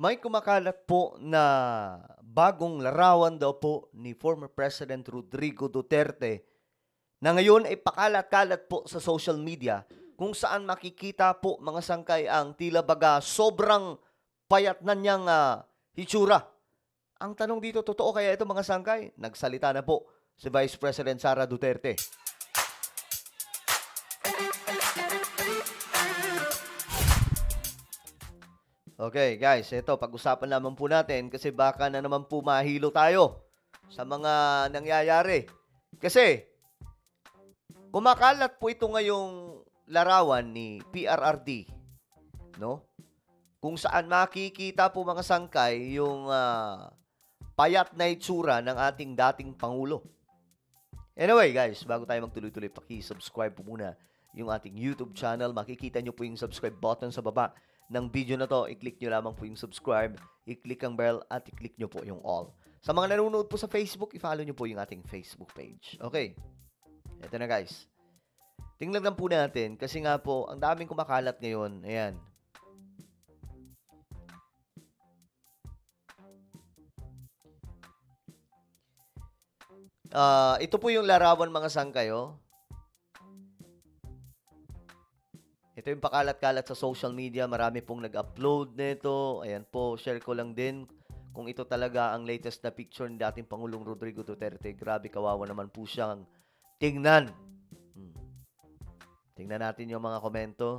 May kumakalat po na bagong larawan daw po ni former President Rodrigo Duterte na ngayon ay pakalat-kalat po sa social media kung saan makikita po mga sangkay ang tila baga sobrang payat na niyang hitsura. Ang tanong dito, totoo kaya ito mga sangkay? Nagsalita na po si Vice President Sara Duterte. Okay, guys, ito pag-usapan naman po natin kasi baka na naman po mahilo tayo sa mga nangyayari. Kasi kumakalat po ito ngayong larawan ni PRRD, no? Kung saan makikita po mga sangkay yung payat na itsura ng ating dating Pangulo. Anyway, guys, bago tayo magtuloy-tuloy, paki-subscribe po muna yung ating YouTube channel. Makikita nyo po yung subscribe button sa baba ng video na to. I-click nyo lamang po yung subscribe, i-click ang bell, at i-click nyo po yung all. Sa mga nanonood po sa Facebook, i-follow nyo po yung ating Facebook page. Okay, eto na guys. Tingnan lang po natin kasi nga po, ang daming kumakalat ngayon. Ayan. Ito po yung larawan mga sangkayo. Ito yung pakalat-kalat sa social media. Marami pong nag-upload nito. Ayan po, share ko lang din kung ito talaga ang latest na picture ni dating Pangulong Rodrigo Duterte. Grabe, kawawa naman po siyang tingnan. Tingnan natin yung mga komento.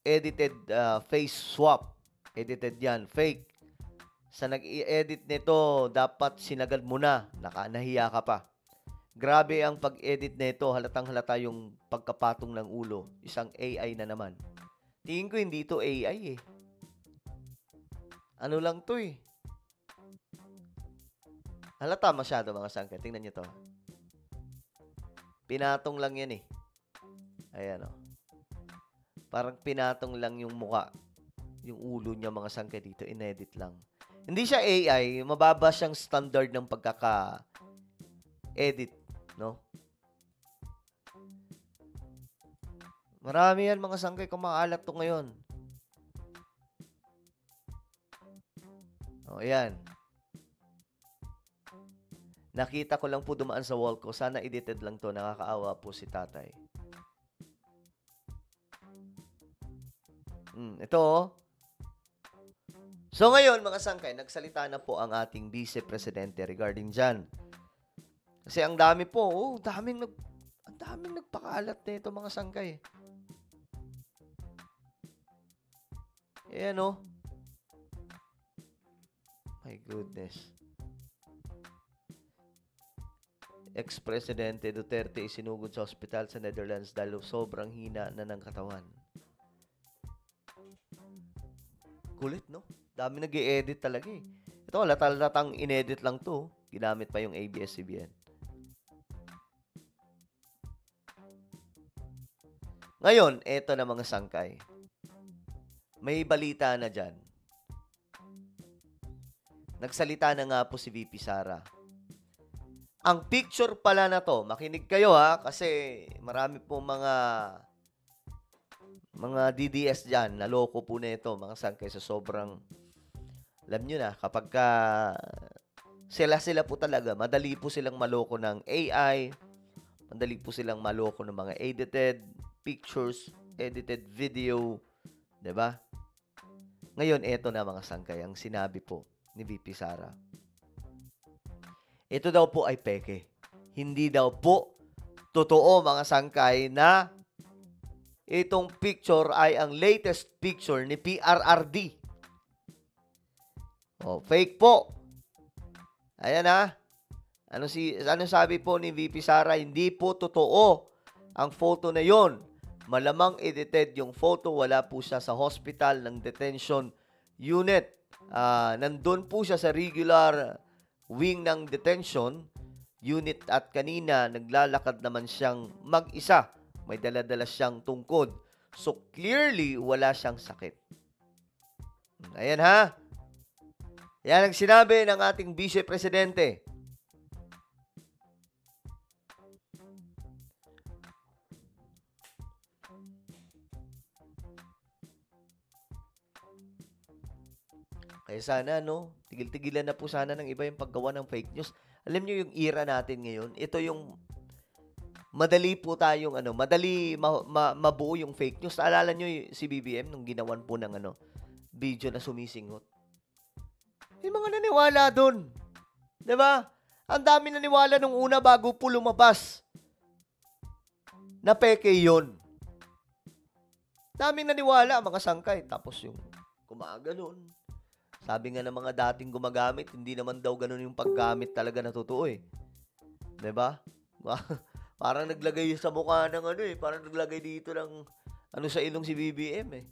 Edited face swap. Edited yan. Fake. Sa nag-i-edit nito, dapat sinagad mo na. Nahiya ka pa. Grabe ang pag-edit nito. Halatang halata yung pagkapatong ng ulo. Isang AI na naman. Tingin ko hindi ito AI eh. Ano lang to eh. Halata masyado mga sangkay. Tingnan nyo to. Pinatong lang yan eh. Ayan o. Parang pinatong lang yung muka. Yung ulo niya mga sangkay dito. Inedit lang. Hindi siya AI. Mababa siyang standard ng pagkaka-edit. No? Marami yan mga sangkay kumakalat to ngayon. O, ayan. Nakita ko lang po dumaan sa wall ko. Sana edited lang to. Nakakaawa po si tatay. Ito oh. So ngayon mga sangkay, nagsalita na po ang ating Vice Presidente regarding dyan. Kasi ang dami po, ang daming nagpakalat na ito mga sangkay. Ayan oh. My goodness. Ex-Presidente Duterte isinugod sa ospital sa Netherlands dahil sobrang hina na ng katawan. Kulit, no? Dami nag-i-edit talaga eh. Ito, latal-latang inedit lang to. Ginamit pa yung ABS-CBN. Ngayon, eto na mga sangkay. May balita na dyan. Nagsalita na nga po si VP Sara. Ang picture pala na to, makinig kayo ha, kasi marami po mga DDS dyan, naloko po na ito, mga sangkay sa sobrang, alam nyo na, kapag sila po talaga, madali po silang maloko ng AI, madali po silang maloko ng mga edited pictures, edited video, diba? Ngayon, eto na mga sangkay, ang sinabi po ni VP Sara. Ito daw po ay peke. Hindi daw po totoo mga sangkay na itong picture ay ang latest picture ni PRRD. Oh, fake po. Ayan ha. Ano sabi po ni VP Sara? Hindi po totoo ang photo na yon. Malamang edited yung photo. Wala po siya sa hospital ng detention unit. Nandun po siya sa regular wing ng detention unit at kanina naglalakad naman siyang mag-isa. May dala-dala siyang tungkod. So, clearly, wala siyang sakit. Ayan ha. Yan ang sinabi ng ating Vice Presidente. Kaya sana, no, tigil-tigilan na po sana ng iba yung paggawa ng fake news. Alam nyo yung era natin ngayon, ito yung madali po tayong, madali mabuo yung fake news. Naalala nyo si BBM nung ginawan po ng, video na sumisinghot. May mga naniwala dun. Diba? Ang dami naniwala nung una bago po lumabas na peke yun. Daming naniwala, mga sangkay. Tapos yung gumaganon. Sabi nga ng mga dating gumagamit, hindi naman daw ganun yung paggamit talaga na totoo eh. Diba? Parang naglagay sa mukha ng parang naglagay dito ng sa ilong si BBM eh.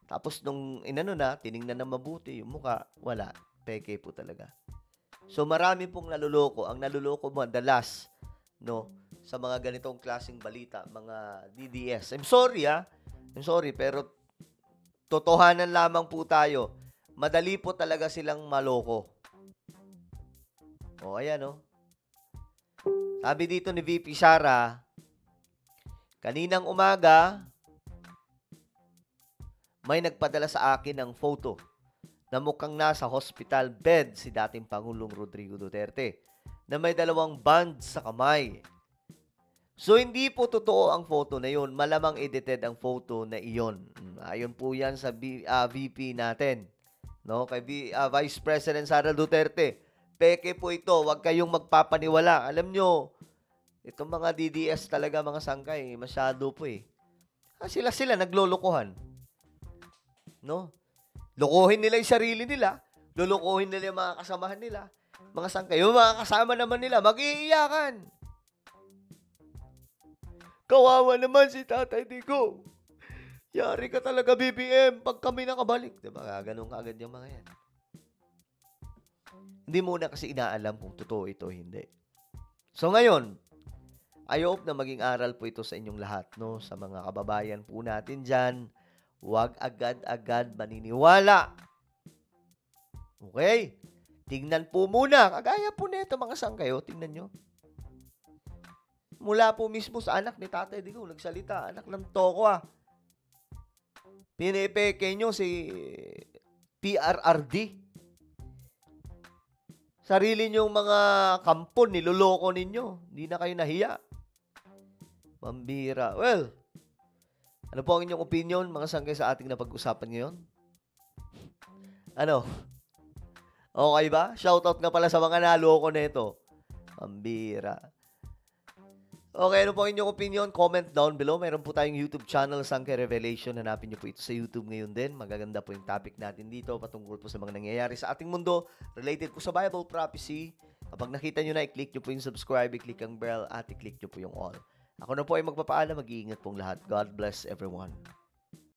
Tapos nung tiningnan na mabuti yung mukha, wala. Peke po talaga. So marami pong naluloko. Ang naluloko mo, madalas, no, sa mga ganitong klaseng balita, mga DDS. I'm sorry, pero totohanan lamang po tayo. Madali po talaga silang maloko. O, ayan, o. Sabi dito ni VP Sara, kaninang umaga, may nagpadala sa akin ng photo na mukhang nasa hospital bed si dating Pangulong Rodrigo Duterte na may 2 bands sa kamay. So, hindi po totoo ang photo na yun. Malamang edited ang photo na iyon. Ayon po yan sa VP natin. No? Kay Vice President Sara Duterte. Peke po ito. Huwag kayong magpapaniwala. Alam nyo, itong mga DDS talaga, mga sangkay, masyado po eh. Sila naglolokohan. No? Lokohin nila yung sarili nila. Lulukohin nila yung mga kasamahan nila. Mga sangkay. Yung mga kasama naman nila, mag-iiyakan. Kawawa naman si Tatay Digong. Yari ka talaga, BBM, pag kami nakabalik. Diba? Ganun kaagad yung mga yan. Hindi muna kasi inaalam kung totoo ito o hindi. So ngayon, I hope na maging aral po ito sa inyong lahat, no? Sa mga kababayan po natin dyan, huwag agad-agad maniniwala. Okay? Tingnan po muna. Kagaya po nito mga sangkayo, tingnan nyo. Mula po mismo sa anak ni Tatay Digong, nagsalita, anak ng toko Pinipeke nyo si PRRD. Sarili nyong mga kampon, niloloko ninyo. Hindi na kayo nahiya. Pambira. Well, ano po ang inyong opinion, mga sangkay, sa ating napag-usapan ngayon? Ano? Okay ba? Shoutout nga pala sa mga naloko nito. Pambira. Okay, ano po ang inyong opinion? Comment down below. Mayroon po tayong YouTube channel, Sangkay Revelation. Hanapin niyo po ito sa YouTube ngayon din. Magaganda po yung topic natin dito patungkol po sa mga nangyayari sa ating mundo related po sa Bible prophecy. Kapag nakita nyo na, i-click nyo po yung subscribe, i-click ang bell, at i-click nyo po yung all. Ako na po ay magpapaalam. Mag-iingat pong lahat. God bless everyone.